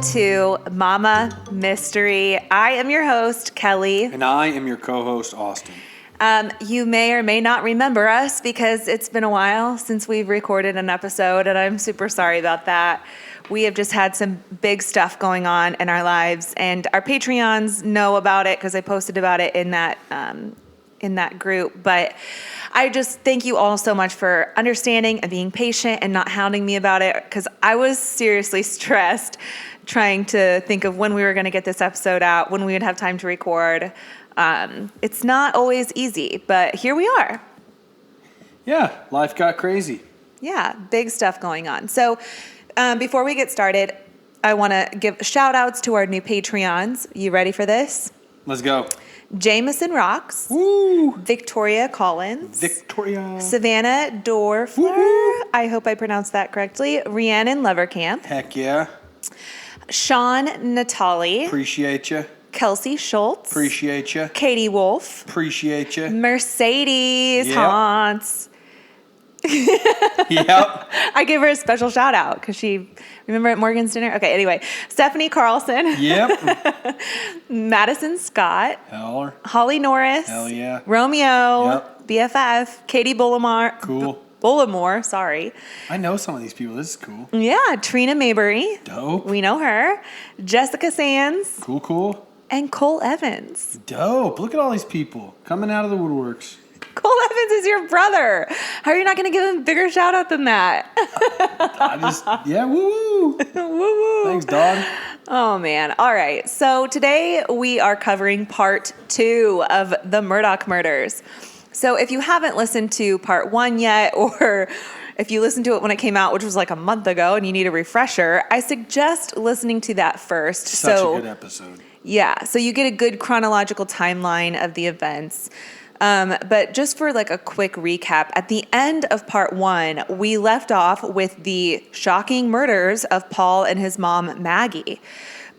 to Mama Mystery. I am your host, Kelly. And I am your co-host, Austin. You may or may not remember us because it's been a while since we've recorded an episode, and I'm super sorry about that. We have just had some big stuff going on in our lives, and our Patreons know about it because I posted about it in that group. But I just thank you all so much for understanding and being patient and not hounding me about it, because I was seriously stressed trying to think of when we were going to get this episode out, when we would have time to record. It's not always easy, but here we are. Yeah, life got crazy. Yeah, big stuff going on. So before we get started, I want to give shout outs to our new Patreons. You ready for this? Let's go. Jameson Rocks. Woo! Victoria Collins. Victoria. Savannah Dorfler. Woo-hoo. I hope I pronounced that correctly. Rhiannon Leverkamp. Heck yeah. Sean Natali. Appreciate you. Kelsey Schultz. Appreciate you. Katie Wolf. Appreciate you. Mercedes Hans. Yep. I gave her a special shout out because she, remember at Morgan's dinner? Okay, anyway. Stephanie Carlson. Yep. Madison Scott. Heller. Holly Norris. Hell yeah. Romeo. Yep. BFF. Katie Bullimore. Cool. Bullimore, sorry. I know some of these people. This is cool. Yeah, Trina Mabry. Dope. We know her. Jessica Sands. Cool. And Cole Evans. Dope. Look at all these people coming out of the woodworks. Cole Evans is your brother. How are you not going to give him a bigger shout out than that? Woo-woo. Woo-woo. Thanks, dog. Oh, man. All right. So today we are covering part 2 of the Murdaugh murders. So if you haven't listened to part 1 yet, or if you listened to it when it came out, which was like a month ago, and you need a refresher, I suggest listening to that first. Such a good episode. Yeah. So you get a good chronological timeline of the events. But just for like a quick recap, at the end of part 1, we left off with the shocking murders of Paul and his mom, Maggie.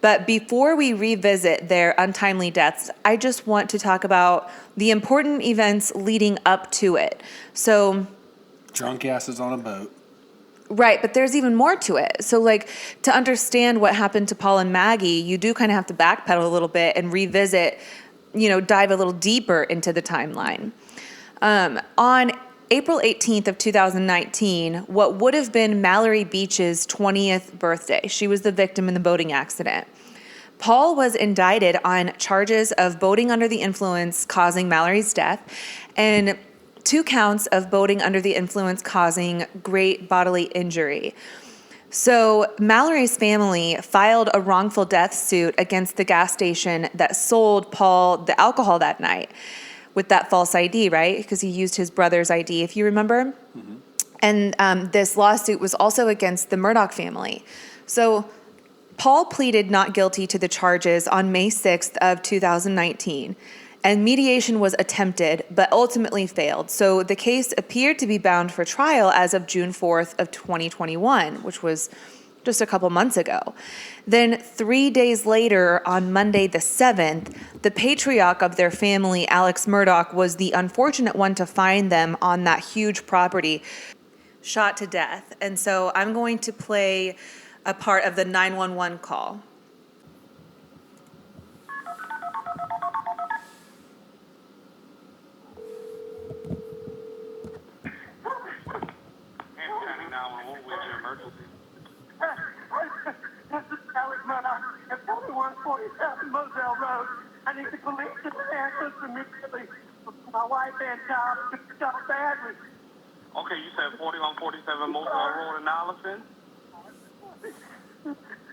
But before we revisit their untimely deaths, I just want to talk about the important events leading up to it. So, Drunk asses on a boat. right, but there's even more to it. So, like, to understand what happened to Paul and Maggie, you do kind of have to backpedal a little bit and revisit, dive a little deeper into the timeline. On April 18th of 2019, what would have been Mallory Beach's 20th birthday. She was the victim in the boating accident. Paul was indicted on charges of boating under the influence causing Mallory's death and 2 counts of boating under the influence causing great bodily injury. So Mallory's family filed a wrongful death suit against the gas station that sold Paul the alcohol that night with that false ID, right? Because he used his brother's ID, if you remember. Mm-hmm. And this lawsuit was also against the Murdaugh family. So Paul pleaded not guilty to the charges on May 6th of 2019, and mediation was attempted, but ultimately failed. So the case appeared to be bound for trial as of June 4th of 2021, which was just a couple months ago. Then 3 days later, on Monday the 7th, the patriarch of their family, Alex Murdaugh, was the unfortunate one to find them on that huge property, shot to death. And so I'm going to play a part of the 911 call. This is Alex Murdaugh at 4147 Moselle Road. I need the police to be access immediately. My wife and child are shot badly. Okay, you said 4147 Moselle Road in Allison?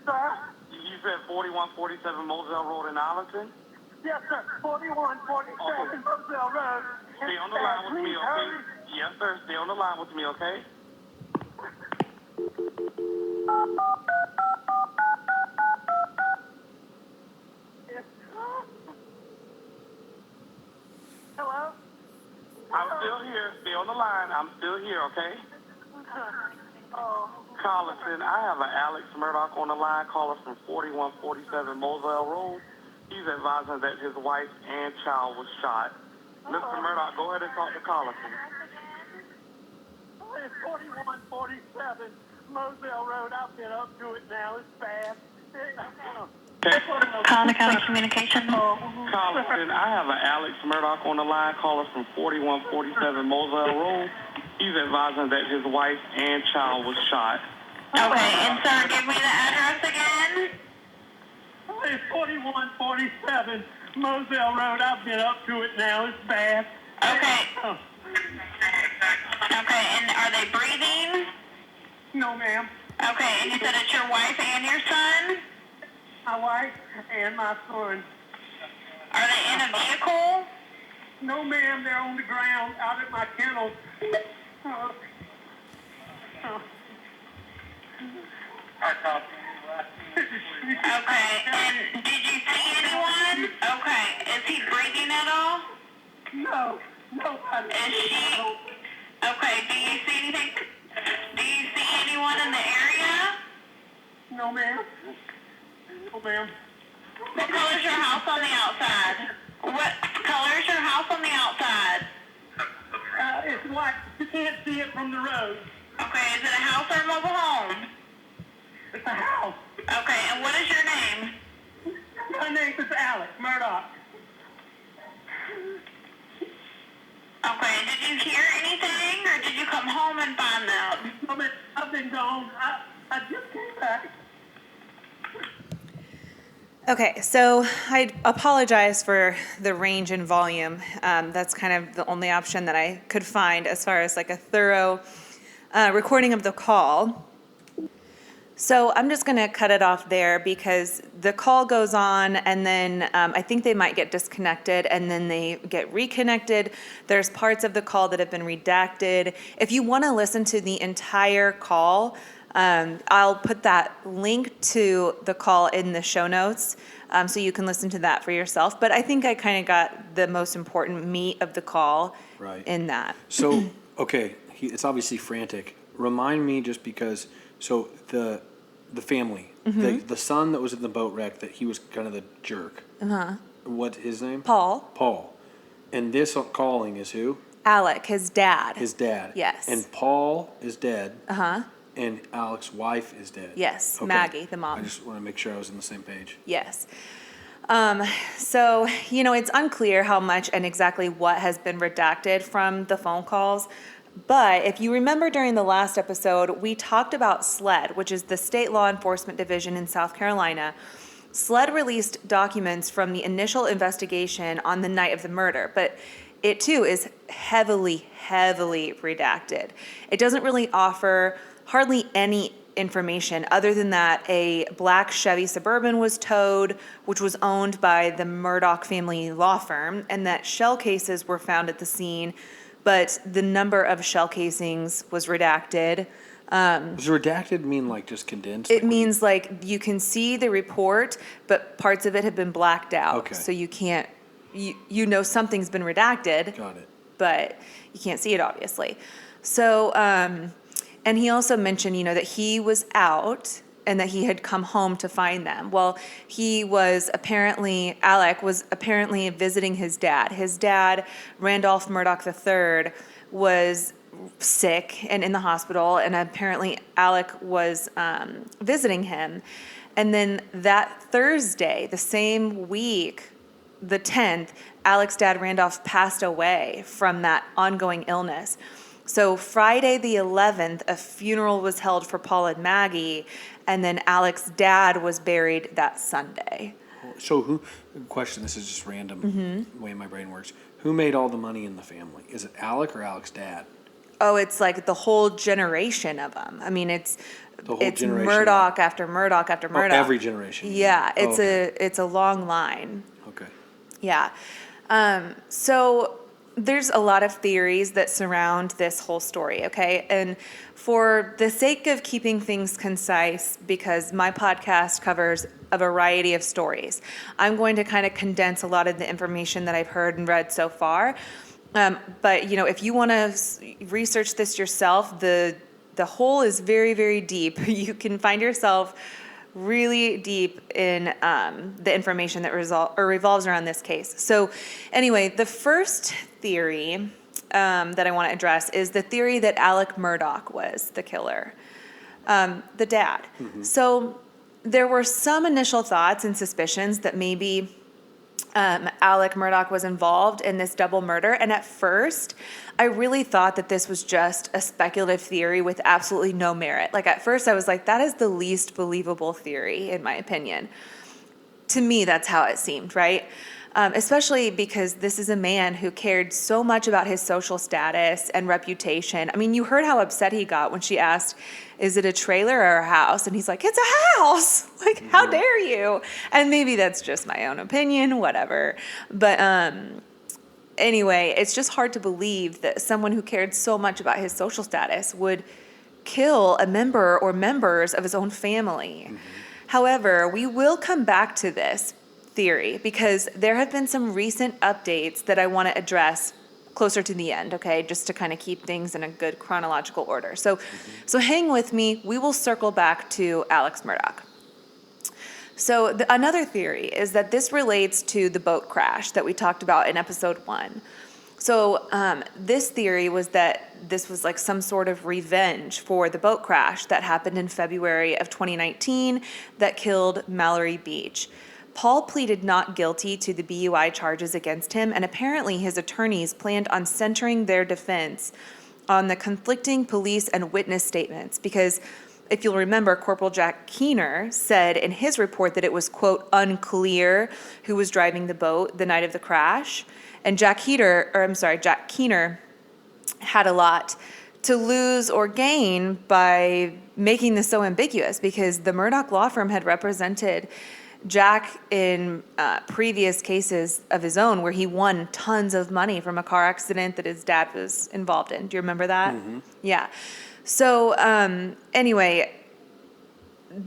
Sir? You said 4147 Moselle Road in Allison? Yes, sir. 4147 Moselle Road. Stay on the line with me, okay? Yes, sir. Stay on the line with me, okay? Hello? I'm still here. Stay on the line. I'm still here, okay? Collison, I have an Alex Murdaugh on the line, caller from 4147 Moselle Road. He's advising that his wife and child was shot. Mr. Murdaugh, go ahead and talk to Collison. It's 4147 Moselle Road. I've been up to it now. It's bad. Collier County Communication. Carlton, I have an Alex Murdoch on the line, caller from 4147 Moselle Road. He's advising that his wife and child was shot. Okay, and sir, give me the address again. It's 4147 Moselle Road. I've been up to it now. It's bad. Okay. Oh, Okay, and are they breathing? no, ma'am. Okay, and you said it's your wife and your son? My wife and my son. Are they in a vehicle? No, ma'am. They're on the ground out at my kennel. Oh. Oh. Okay, and did you see anyone? Okay, is he breathing at all? No, nobody. Is she? Okay, do you see anything? Do you see anyone in the area? No, ma'am. No, ma'am. What color is your house on the outside? What color is your house on the outside? It's white. You can't see it from the road. Okay, is it a house or a mobile home? It's a house. Okay, and what is your name? My name is Alex Murdoch. Okay, and did you hear anything, or did you come home and find them? I've been gone. I just came back. Okay, so I apologize for the range and volume. That's kind of the only option that I could find as far as like a thorough recording of the call. So I'm just going to cut it off there because the call goes on and then I think they might get disconnected and then they get reconnected. There's parts of the call that have been redacted. If you want to listen to the entire call, I'll put that link to the call in the show notes so you can listen to that for yourself. But I think I kind of got the most important meat of the call Right. in that. So, okay, it's obviously frantic. Remind me, just because, so the family, the son that was in the boat wreck, that he was kind of the jerk. What's his name? Paul, Paul. And this calling is who? Alec, his dad. His dad. Yes. And Paul is dead. Uh-huh. And Alex's wife is dead. Yes, Okay. Maggie, the mom. I just want to make sure I was on the same page. Yes. So, it's unclear how much and exactly what has been redacted from the phone calls. But if you remember during the last episode, we talked about SLED, which is the State Law Enforcement Division in South Carolina. SLED released documents from the initial investigation on the night of the murder, but it too is heavily, heavily redacted. It doesn't really offer hardly any information other than that a black Chevy Suburban was towed, which was owned by the Murdoch family law firm, and that shell cases were found at the scene, but the number of shell casings was redacted. Does redacted mean like just condensed? It means like you can see the report, but parts of it have been blacked out. Okay. So you can't, something's been redacted. Got it. But you can't see it, obviously. So, and he also mentioned, that he was out and that he had come home to find them. Well, Alec was apparently visiting his dad. His dad, Randolph Murdoch III, was sick and in the hospital, and apparently Alec was visiting him. And then that Thursday, the same week, the 10th, Alec's dad, Randolph, passed away from that ongoing illness. So Friday the 11th, a funeral was held for Paul and Maggie, and then Alec's dad was buried that Sunday. So question, this is just random way my brain works. Who made all the money in the family? Is it Alec or Alec's dad? Oh, it's like the whole generation of them. I mean, it's generation Murdoch after Murdoch after Murdoch. Every generation. Yeah, it's okay. it's a long line. Okay. Yeah. So there's a lot of theories that surround this whole story, okay? And for the sake of keeping things concise, because my podcast covers a variety of stories, I'm going to kind of condense a lot of the information that I've heard and read so far. But, if you want to research this yourself, the hole is very, very deep. You can find yourself really deep in the information that revolves around this case. So anyway, the first theory that I want to address is the theory that Alec Murdoch was the killer, the dad. So there were some initial thoughts and suspicions that maybe Alec Murdaugh was involved in this double murder. And at first, I really thought that this was just a speculative theory with absolutely no merit. Like, at first, I was like, that is the least believable theory, in my opinion. To me, that's how it seemed, right? Especially because this is a man who cared so much about his social status and reputation. I mean, you heard how upset he got when she asked, is it a trailer or a house? And he's like, it's a house. Like, how dare you? And maybe that's just my own opinion, whatever. But anyway, it's just hard to believe that someone who cared so much about his social status would kill a member or members of his own family. Mm-hmm. However, we will come back to this theory because there have been some recent updates that I want to address closer to the end, okay, just to kind of keep things in a good chronological order. So hang with me. We will circle back to Alex Murdaugh. So another theory is that this relates to the boat crash that we talked about in episode 1. So this theory was that this was like some sort of revenge for the boat crash that happened in February of 2019 that killed Mallory Beach. Paul pleaded not guilty to the BUI charges against him, and apparently his attorneys planned on centering their defense on the conflicting police and witness statements because, if you'll remember, Corporal Jack Keener said in his report that it was, quote, unclear who was driving the boat the night of the crash. And Jack Keener had a lot to lose or gain by making this so ambiguous because the Murdaugh law firm had represented Jack in previous cases of his own where he won tons of money from a car accident that his dad was involved in. Do you remember that? Mm-hmm. Yeah. So anyway,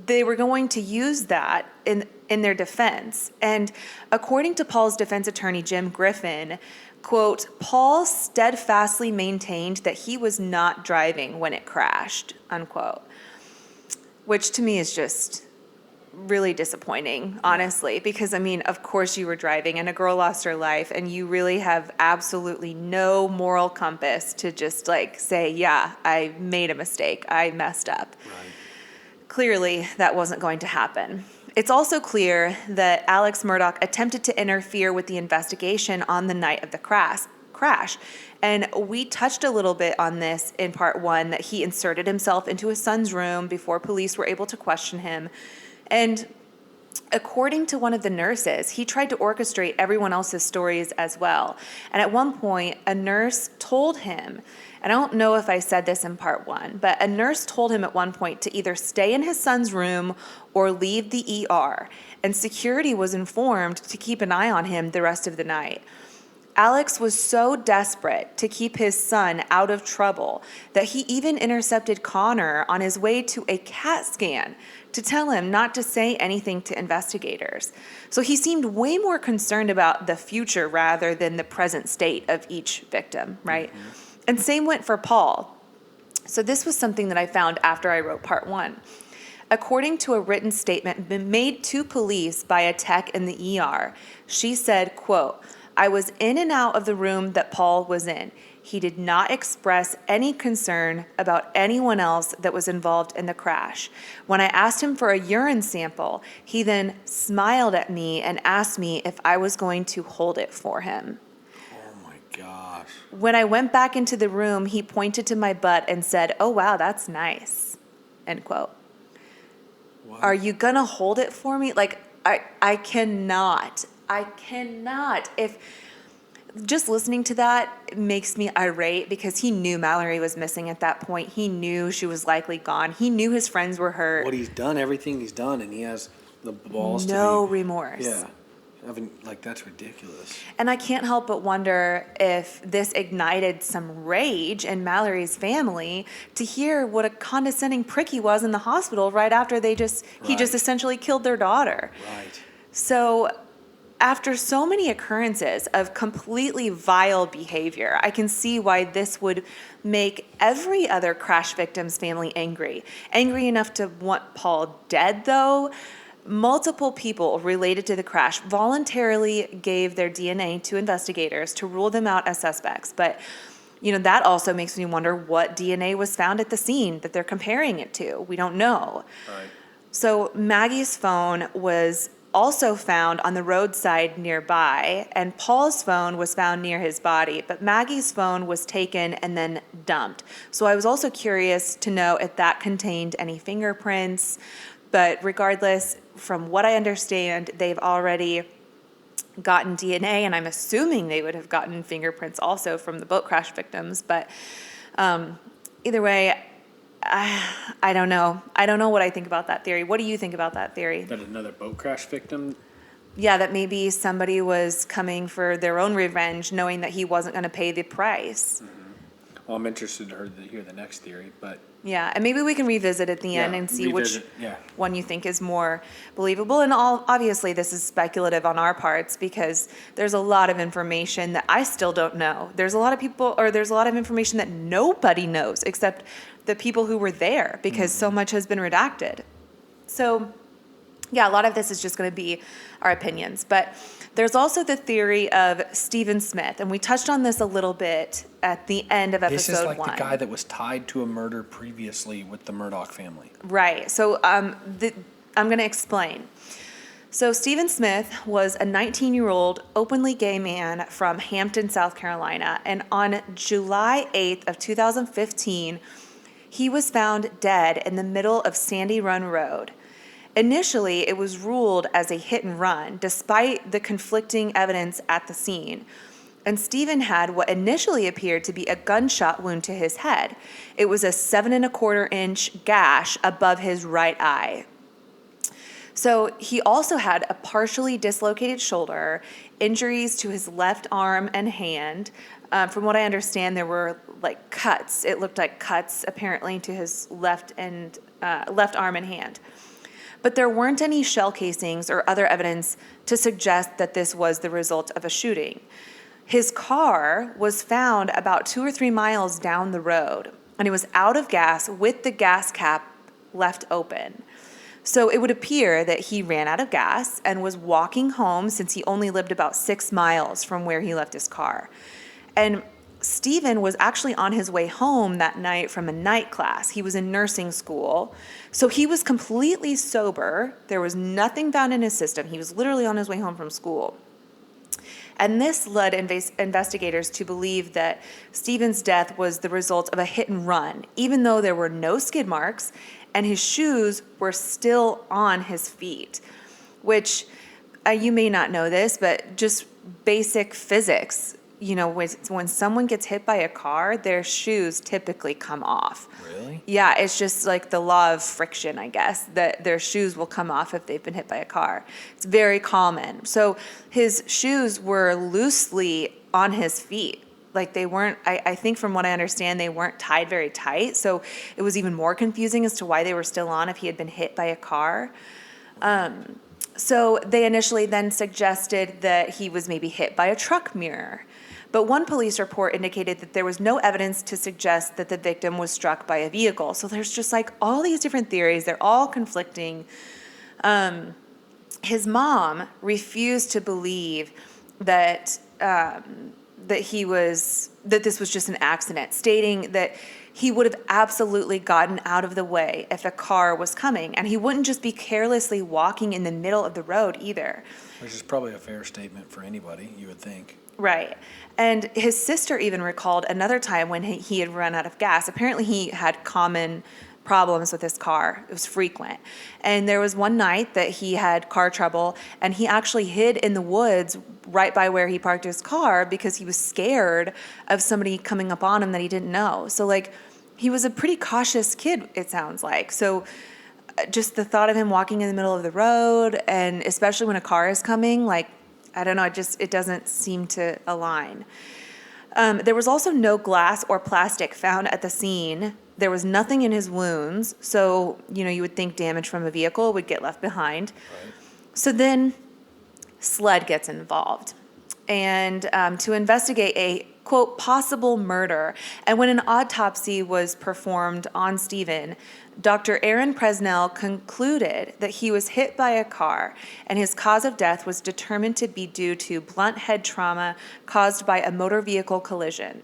they were going to use that in their defense. And according to Paul's defense attorney, Jim Griffin, quote, Paul steadfastly maintained that he was not driving when it crashed, unquote, which to me is just really disappointing, honestly, because I mean, of course you were driving and a girl lost her life and you really have absolutely no moral compass to just like say, yeah, I made a mistake. I messed up. Right. Clearly that wasn't going to happen. It's also clear that Alex Murdaugh attempted to interfere with the investigation on the night of the crash. And we touched a little bit on this in part 1, that he inserted himself into his son's room before police were able to question him. And according to one of the nurses, he tried to orchestrate everyone else's stories as well. And at one point, a nurse told him, and I don't know if I said this in part 1, but a nurse told him at one point to either stay in his son's room or leave the ER. And security was informed to keep an eye on him the rest of the night. Alex was so desperate to keep his son out of trouble that he even intercepted Connor on his way to a CAT scan to tell him not to say anything to investigators. So he seemed way more concerned about the future rather than the present state of each victim, right? Mm-hmm. And same went for Paul. So this was something that I found after I wrote part 1. According to a written statement made to police by a tech in the ER, she said, quote, I was in and out of the room that Paul was in. He did not express any concern about anyone else that was involved in the crash. When I asked him for a urine sample, he then smiled at me and asked me if I was going to hold it for him. Oh my gosh. When I went back into the room, he pointed to my butt and said, oh wow, that's nice, end quote. What? Are you gonna hold it for me? Like, I cannot. If just listening to that makes me irate because he knew Mallory was missing at that point. He knew she was likely gone. He knew his friends were hurt. What he's done, everything he's done, and he has the balls no remorse. Yeah. I mean, like, that's ridiculous. And I can't help but wonder if this ignited some rage in Mallory's family to hear what a condescending prick he was in the hospital right after he just essentially killed their daughter. Right. So after so many occurrences of completely vile behavior, I can see why this would make every other crash victim's family angry. Angry enough to want Paul dead, though. Multiple people related to the crash voluntarily gave their DNA to investigators to rule them out as suspects. But, that also makes me wonder what DNA was found at the scene that they're comparing it to. We don't know. Right. So Maggie's phone was also found on the roadside nearby, and Paul's phone was found near his body, but Maggie's phone was taken and then dumped. So I was also curious to know if that contained any fingerprints, but regardless, from what I understand, they've already gotten DNA, and I'm assuming they would have gotten fingerprints also from the boat crash victims, but either way, I don't know. I don't know what I think about that theory. What do you think about that theory? That another boat crash victim? Yeah, that maybe somebody was coming for their own revenge, knowing that he wasn't going to pay the price. Well, I'm interested to hear the next theory, but Yeah, and maybe we can revisit at the end Yeah, and see which revisit, yeah. one you think is more believable. And obviously, this is speculative on our parts because there's a lot of information that I still don't know. There's a lot of people, or there's a lot of information that nobody knows except the people who were there because so much has been redacted. So, yeah, a lot of this is just going to be our opinions. But there's also the theory of Stephen Smith, and we touched on this a little bit at the end of episode 1. this is like the guy that was tied to a murder previously with the Murdaugh family. Right. So I'm going to explain. So Stephen Smith was a 19-year-old openly gay man from Hampton, South Carolina, and on July 8th of 2015, he was found dead in the middle of Sandy Run Road. Initially, it was ruled as a hit and run, despite the conflicting evidence at the scene. And Stephen had what initially appeared to be a gunshot wound to his head. It was a 7.25-inch gash above his right eye. So he also had a partially dislocated shoulder, injuries to his left arm and hand. From what I understand, there were like cuts. It looked like cuts apparently to his left arm and hand. But there weren't any shell casings or other evidence to suggest that this was the result of a shooting. His car was found about 2 or 3 miles down the road, and it was out of gas with the gas cap left open. So it would appear that he ran out of gas and was walking home since he only lived about 6 miles from where he left his car. And Stephen was actually on his way home that night from a night class. He was in nursing school. So he was completely sober. There was nothing found in his system. He was literally on his way home from school. And this led investigators to believe that Stephen's death was the result of a hit and run, even though there were no skid marks and his shoes were still on his feet, which you may not know this, but just basic physics. You know, when someone gets hit by a car, their shoes typically come off. Really? Yeah, it's just like the law of friction, I guess, that their shoes will come off if they've been hit by a car. It's very common. So his shoes were loosely on his feet. Like they weren't, I think from what I understand, they weren't tied very tight. So it was even more confusing as to why they were still on if he had been hit by a car. So they initially then suggested that he was maybe hit by a truck mirror. But one police report indicated that there was no evidence to suggest that the victim was struck by a vehicle. So there's just like all these different theories. They're all conflicting. His mom refused to believe that this was just an accident, stating that he would have absolutely gotten out of the way if a car was coming, and he wouldn't just be carelessly walking in the middle of the road either. Which is probably a fair statement for anybody, you would think. Right. And his sister even recalled another time when he had run out of gas. Apparently he had common problems with his car. It was frequent. And there was one night that he had car trouble, and he actually hid in the woods right by where he parked his car because he was scared of somebody coming up on him that he didn't know. So like he was a pretty cautious kid, it sounds like. So just the thought of him walking in the middle of the road, and especially when a car is coming, like, I don't know, it doesn't seem to align. There was also no glass or plastic found at the scene. There was nothing in his wounds, so, you would think damage from a vehicle would get left behind. Right. So then SLED gets involved and to investigate a, quote, possible murder. And when an autopsy was performed on Stephen, Dr. Aaron Presnell concluded that he was hit by a car, and his cause of death was determined to be due to blunt head trauma caused by a motor vehicle collision.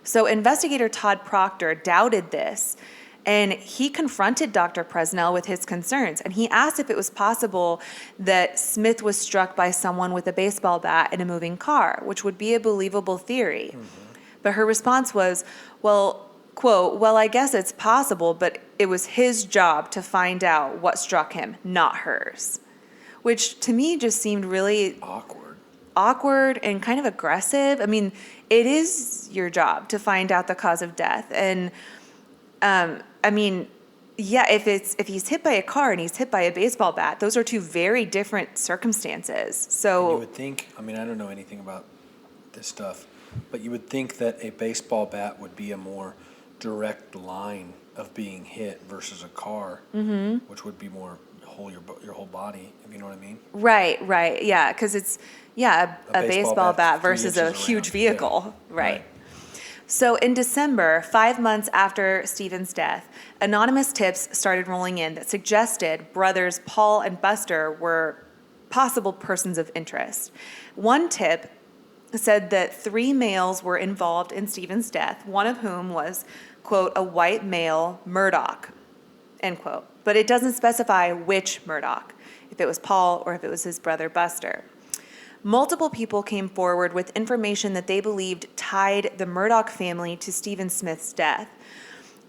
So investigator Todd Proctor doubted this And he confronted Dr. Presnell with his concerns, and he asked if it was possible that Smith was struck by someone with a baseball bat in a moving car, which would be a believable theory. But her response was, well, quote, well, I guess it's possible, but it was his job to find out what struck him, not hers. Which to me just seemed really awkward and kind of aggressive. I mean, it is your job to find out the cause of death. And I mean, yeah, if he's hit by a car and he's hit by a baseball bat, those are two very different circumstances. So And you would think, I mean, I don't know anything about this stuff, but you would think that a baseball bat would be a more direct line of being hit versus a car, which would be more your whole body, if you know what I mean. Right, yeah, because it's a baseball bat versus a 3 inches huge around. vehicle, Yeah. right. So in December, 5 months after Stephen's death, anonymous tips started rolling in that suggested brothers Paul and Buster were possible persons of interest. One tip said that 3 males were involved in Stephen's death, one of whom was, quote, a white male Murdoch, end quote. But it doesn't specify which Murdoch, if it was Paul or if it was his brother Buster. Multiple people came forward with information that they believed tied the Murdoch family to Stephen Smith's death.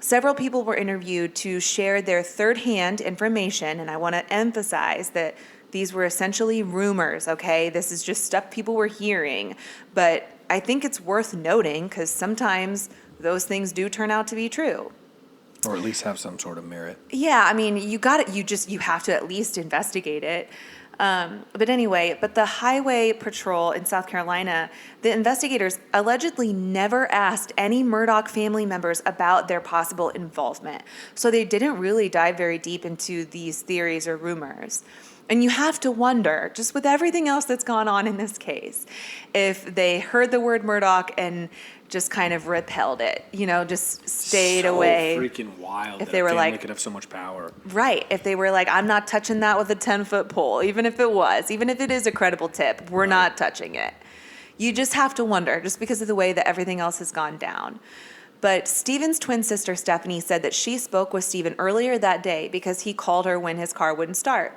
Several people were interviewed to share their third-hand information, and I want to emphasize that these were essentially rumors, okay? This is just stuff people were hearing, but I think it's worth noting because sometimes those things do turn out to be true. Or at least have some sort of merit. Yeah, I mean, you have to at least investigate it. But anyway, the Highway Patrol in South Carolina, the investigators allegedly never asked any Murdoch family members about their possible involvement. So they didn't really dive very deep into these theories or rumors. And you have to wonder, just with everything else that's gone on in this case, if they heard the word Murdoch and just kind of repelled it, just stayed away. Freaking wild. If that they were a family like- could have so much power. Right. If they were like, I'm not touching that with a 10-foot pole, even if it is a credible tip, we're not touching it. You just have to wonder, just because of the way that everything else has gone down. But Stephen's twin sister, Stephanie, said that she spoke with Stephen earlier that day because he called her when his car wouldn't start.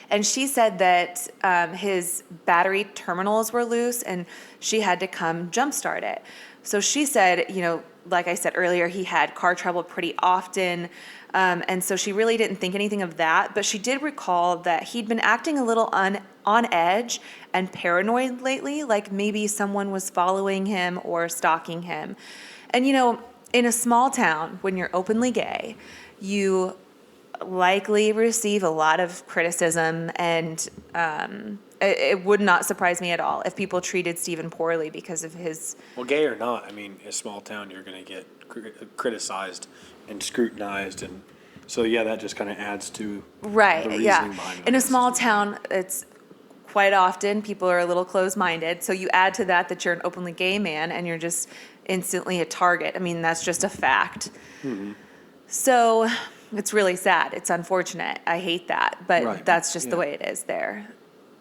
And she said that his battery terminals were loose and she had to come jumpstart it. So she said, like I said earlier, he had car trouble pretty often. And so she really didn't think anything of that. But she did recall that he'd been acting a little on edge and paranoid lately, like maybe someone was following him or stalking him. And, in a small town, when you're openly gay, you likely receive a lot of criticism, and it would not surprise me at all if people treated Stephen poorly because of his... Well, gay or not, I mean, in a small town, you're going to get criticized and scrutinized, and so yeah, that just kind of adds to the reasoning behind it. In a small town, it's quite often people are a little closed-minded, so you add to that you're an openly gay man, and you're just instantly a target. I mean, that's just a fact. Mm-hmm. So... it's really sad. It's unfortunate. I hate that, but that's just the way it is there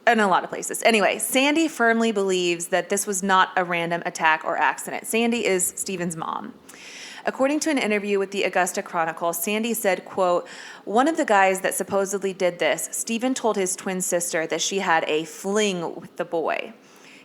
in a lot of places. Anyway, Sandy firmly believes that this was not a random attack or accident. Sandy is Stephen's mom. According to an interview with the Augusta Chronicle, Sandy said, quote, one of the guys that supposedly did this, Stephen told his twin sister that she had a fling with the boy.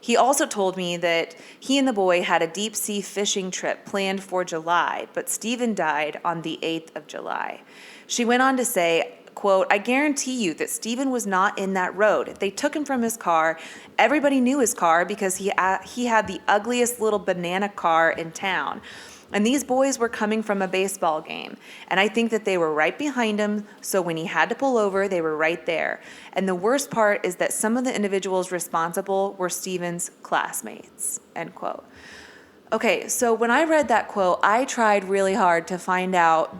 He also told me that he and the boy had a deep-sea fishing trip planned for July, but Stephen died on the 8th of July. She went on to say, quote, I guarantee you that Stephen was not in that road. They took him from his car. Everybody knew his car because he had the ugliest little banana car in town. And these boys were coming from a baseball game. And I think that they were right behind him, so when he had to pull over, they were right there. And the worst part is that some of the individuals responsible were Stephen's classmates, end quote. Okay, so when I read that quote, I tried really hard to find out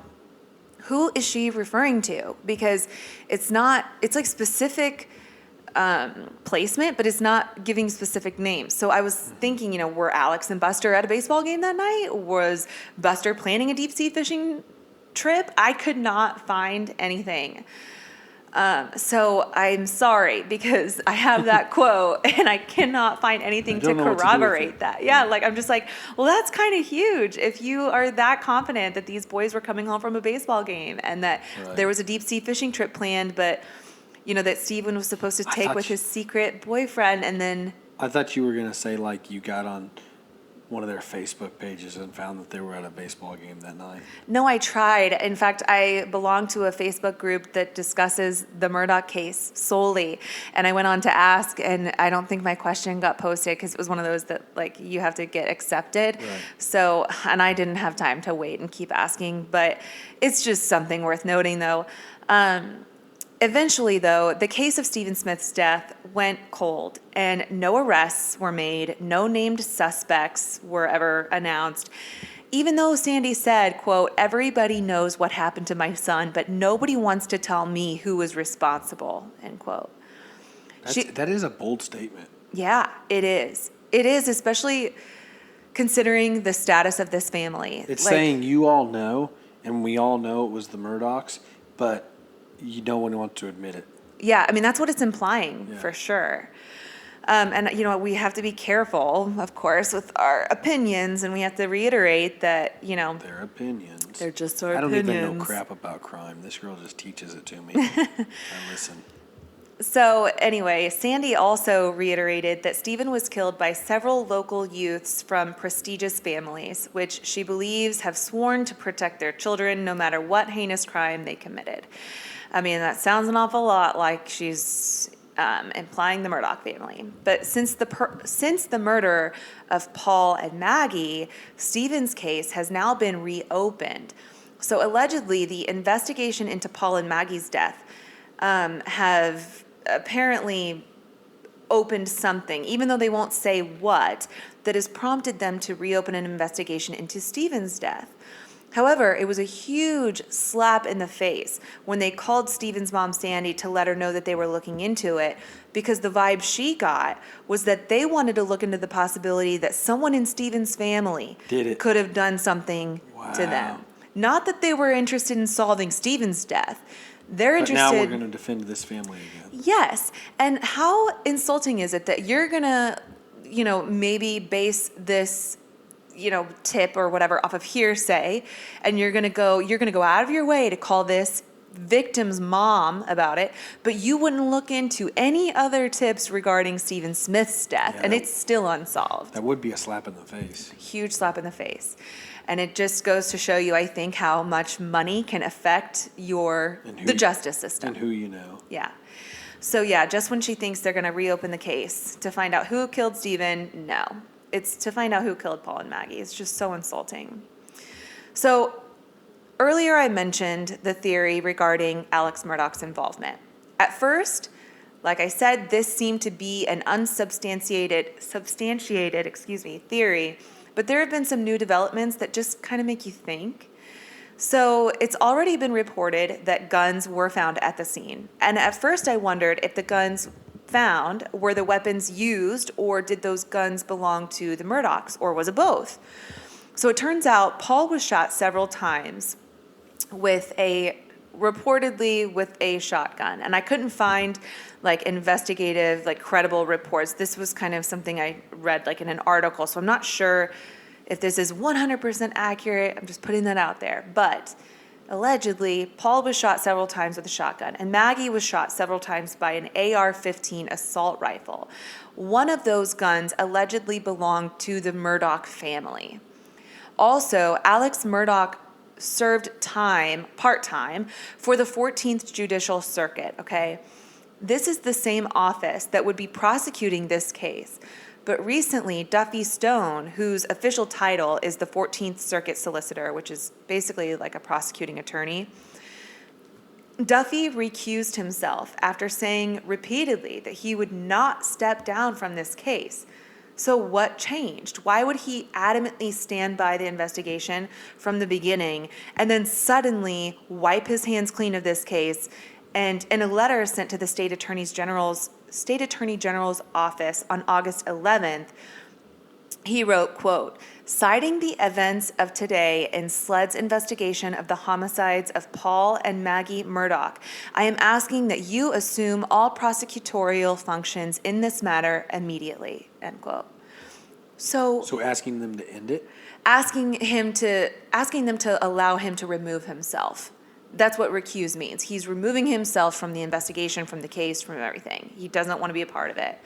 who is she referring to? Because it's like specific placement, but it's not giving specific names. So I was thinking, were Alex and Buster at a baseball game that night? Was Buster planning a deep sea fishing trip? I could not find anything. So I'm sorry because I have that quote and I cannot find anything to don't know what to do with corroborate it. that. Yeah, like I'm just like, well, that's kind of huge if you are that confident that these boys were coming home from a baseball game and that Right. there was a deep sea fishing trip planned, but that Steven was supposed to take thought with you- his secret boyfriend, and then I thought you were going to say, like, you got on one of their Facebook pages and found that they were at a baseball game that night. no, I tried. In fact, I belong to a Facebook group that discusses the Murdaugh case solely. And I went on to ask, and I don't think my question got posted because it was one of those that, like, you have to get accepted. Right. So, and I didn't have time to wait and keep asking, but it's just something worth noting, though. Eventually, though, the case of Stephen Smith's death went cold and no arrests were made, no named suspects were ever announced. Even though Sandy said, quote, everybody knows what happened to my son, but nobody wants to tell me who was responsible, end quote. That is a bold statement. Yeah, it is. It is, especially considering the status of this family. It's Like, saying you all know, and we all know it was the Murdaughs, but no one wants to admit it. yeah, I mean, that's what it's implying, Yeah. for sure. And, we have to be careful, of course, with our opinions, and we have to reiterate that, Their opinions. they're just our I don't opinions. even know crap about crime. This girl just teaches it to me. I listen. So anyway, Sandy also reiterated that Stephen was killed by several local youths from prestigious families, which she believes have sworn to protect their children no matter what heinous crime they committed. I mean, that sounds an awful lot like she's implying the Murdaugh family. But since the murder of Paul and Maggie, Stephen's case has now been reopened. So allegedly, the investigation into Paul and Maggie's death have apparently opened something, even though they won't say what, that has prompted them to reopen an investigation into Stephen's death. However, it was a huge slap in the face when they called Stephen's mom, Sandy, to let her know that they were looking into it, because the vibe she got was that they wanted to look into the possibility that someone in Stephen's family Did it. could have done something to Wow. them. Not that they were interested in solving Stephen's death. They're But interested. now we're going to defend this family again. Yes. And how insulting is it that you're going to, maybe base this, tip or whatever off of hearsay, and you're going to go out of your way to call this victim's mom about it, but you wouldn't look into any other tips regarding Stephen Smith's death, Yeah, and that- it's still unsolved. That would be a slap in the face. Huge slap in the face. And it just goes to show you, I think, how much money can affect the justice system. And who you know. Yeah. So yeah, just when she thinks they're going to reopen the case to find out who killed Stephen, no. It's to find out who killed Paul and Maggie. It's just so insulting. So earlier I mentioned the theory regarding Alex Murdaugh's involvement. At first, like I said, this seemed to be an substantiated theory, but there have been some new developments that just kind of make you think. So it's already been reported that guns were found at the scene. And at first I wondered if the guns found were the weapons used, or did those guns belong to the Murdaughs, or was it both? So it turns out Paul was shot several times reportedly with a shotgun. And I couldn't find investigative, credible reports. This was kind of something I read in an article. So I'm not sure if this is 100% accurate. I'm just putting that out there. But allegedly, Paul was shot several times with a shotgun, and Maggie was shot several times by an AR-15 assault rifle. One of those guns allegedly belonged to the Murdaugh family. Also, Alex Murdaugh served part-time, for the 14th Judicial Circuit, okay? This is the same office that would be prosecuting this case. But recently, Duffy Stone, whose official title is the 14th Circuit Solicitor, which is basically a prosecuting attorney, Duffy recused himself after saying repeatedly that he would not step down from this case. So what changed? Why would he adamantly stand by the investigation from the beginning and then suddenly wipe his hands clean of this case? And in a letter sent to the State Attorney General's office on August 11th, he wrote, quote, Citing the events of today in SLED's investigation of the homicides of Paul and Maggie Murdaugh, I am asking that you assume all prosecutorial functions in this matter immediately, end quote. So asking them to end it? asking them to allow him to remove himself. That's what recuse means. He's removing himself from the investigation, from the case, from everything. He doesn't want to be a part of it.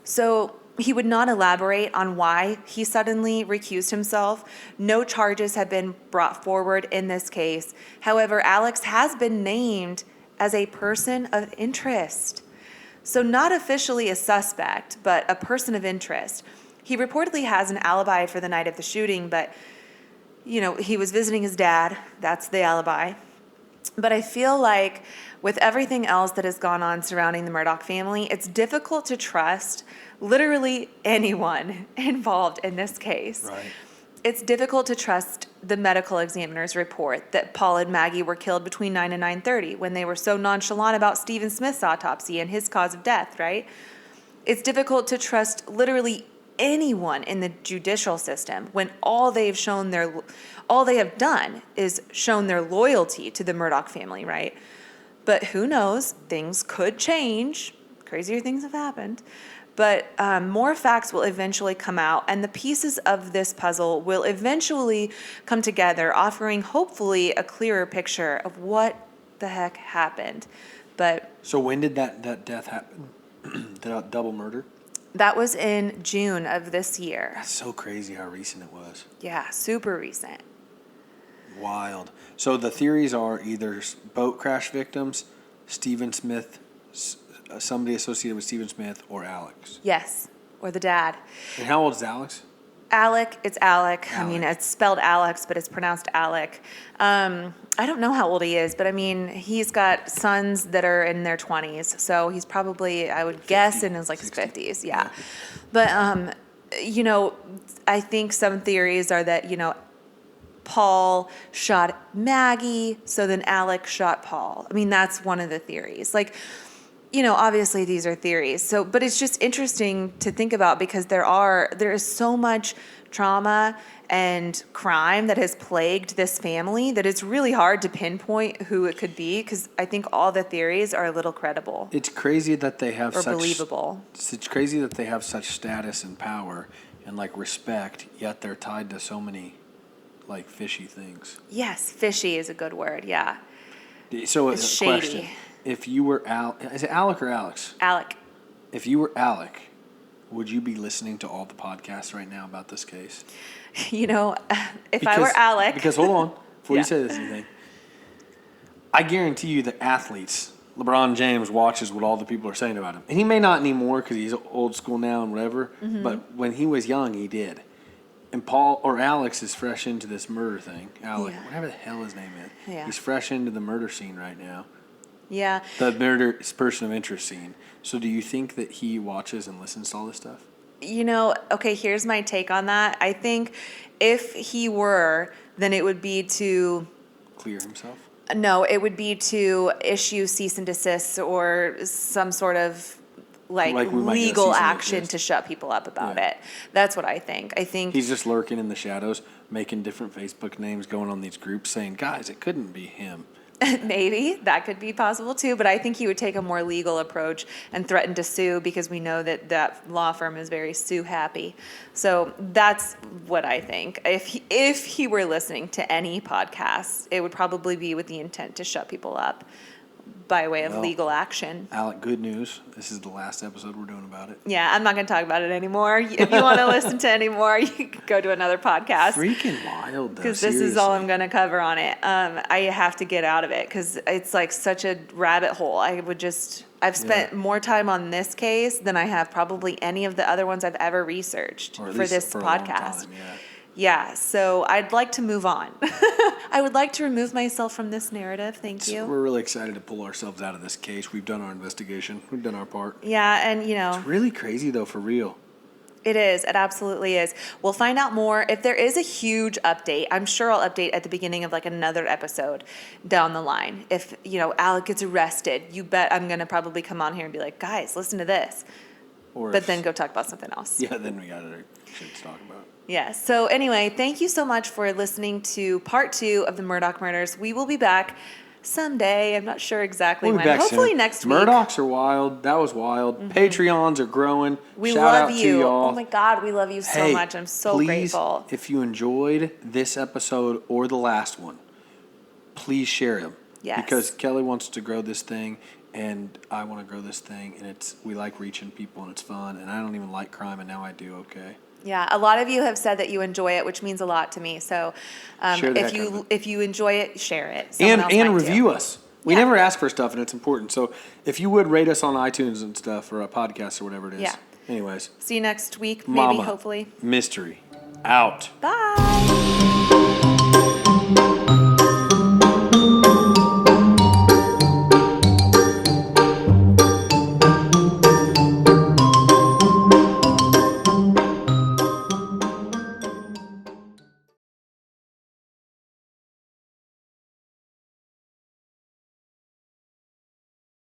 So he would not elaborate on why he suddenly recused himself. No charges have been brought forward in this case. However, Alex has been named as a person of interest. So not officially a suspect, but a person of interest. He reportedly has an alibi for the night of the shooting, but, he was visiting his dad. That's the alibi. But I feel like with everything else that has gone on surrounding the Murdaugh family, it's difficult to trust literally anyone involved in this case. Right. It's difficult to trust the medical examiner's report that Paul and Maggie were killed between 9 and 9:30 when they were so nonchalant about Stephen Smith's autopsy and his cause of death, right? It's difficult to trust literally anyone in the judicial system when all they have done is shown their loyalty to the Murdaugh family, right? But who knows? Things could change. Crazier things have happened. But more facts will eventually come out, and the pieces of this puzzle will eventually come together, offering hopefully a clearer picture of what the heck happened. But So when did that death happen? That double murder? that was in June of this year. That's so crazy how recent it was. Yeah, super recent. Wild. So the theories are either boat crash victims, Stephen Smith, somebody associated with Stephen Smith, or Alex. Yes, or the dad. And how old is Alex? Alec, it's Alec. I mean, Alec. it's spelled Alex, but it's pronounced Alec. I don't know how old he is, but I mean, he's got sons that are in their 20s. So he's probably, I would guess, in his 60. 50s. Yeah. But, I think some theories are that, Paul shot Maggie, so then Alec shot Paul. I mean, that's one of the theories. Obviously these are theories. So, but it's just interesting to think about because there is so much trauma and crime that has plagued this family that it's really hard to pinpoint who it could be because I think all the theories are a little credible It's crazy that they have or such believable. It's crazy that they have such status and power and respect, yet they're tied to so many fishy things. Yes, fishy is a good word. Yeah. So It's a shady. question: if you were is it Alec or Alex? Alec. If you were Alec, would you be listening to all the podcasts right now about this case? If I were Alec. Because hold on, before Yeah. you say this anything, I guarantee you that athletes, LeBron James watches what all the people are saying about him, and he may not anymore because he's old school now and whatever. Mm-hmm. But when he was young, he did. And Paul or Alex is fresh into this murder thing. Alec, Yeah. whatever the hell his name is, Yeah. he's fresh into the murder scene right now. Yeah. The murder person of interest scene. So do you think that he watches and listens to all this stuff? Okay, here's my take on that. I think if he were, then it would be to Clear himself? No, it would be to issue cease and desist or some sort of Like we might get a legal cease and action desist. to shut people up about Yeah. it. That's what I think. I think He's just lurking in the shadows, making different Facebook names, going on these groups saying, guys, it couldn't be him. maybe that could be possible too, but I think he would take a more legal approach and threaten to sue because we know that law firm is very sue happy. So that's what I think. If he were listening to any podcasts, it would probably be with the intent to shut people up by way of Well, legal action. Alec, good news. This is the last episode we're doing about it. Yeah, I'm not going to talk about it anymore. If you want to listen to any more, you can go to another podcast. Freaking wild, though. Because this is all I'm going to cover on it. I have to get out of it because it's such a rabbit hole. I've spent more time on this case than I have probably any of the other ones I've ever researched Or at for least this for a long podcast. time, yeah. Yeah, so I'd like to move on. I would like to remove myself from this narrative. Thank you. We're really excited to pull ourselves out of this case. We've done our investigation. We've done our part. Yeah, and Really crazy, though, for real. it is. It absolutely is. We'll find out more. If there is a huge update, I'm sure I'll update at the beginning of another episode down the line. If, Alec gets arrested, you bet I'm going to probably come on here and be like, guys, listen to this. Or but if- then go talk about something else. Yeah, then we got other shit to talk about. Yeah. So anyway, thank you so much for listening to part 2 of the Murdaugh murders. We will be back someday. I'm not sure exactly We'll be when. back Hopefully soon. next week. Murdochs are wild. That was wild. Patreons are growing. We Shout love out you. to y'all. Oh my God, we love you so Hey, much. I'm so please, grateful. if you enjoyed this episode or the last one, please share them. Yes. Because Kelly wants to grow this thing, and I want to grow this thing, and we like reaching people, and it's fun. And I don't even like crime, and now I do. Okay. Yeah, a lot of you have said that you enjoy it, which means a lot to me. So, Share the heck out of it. if you enjoy it, share it. Someone else And might review too. us. We Yeah. never ask for stuff, and it's important. So if you would rate us on iTunes and stuff, or a podcast or whatever it is. Yeah. Anyways, See you next week, maybe, Mama, hopefully. mystery, out. Bye.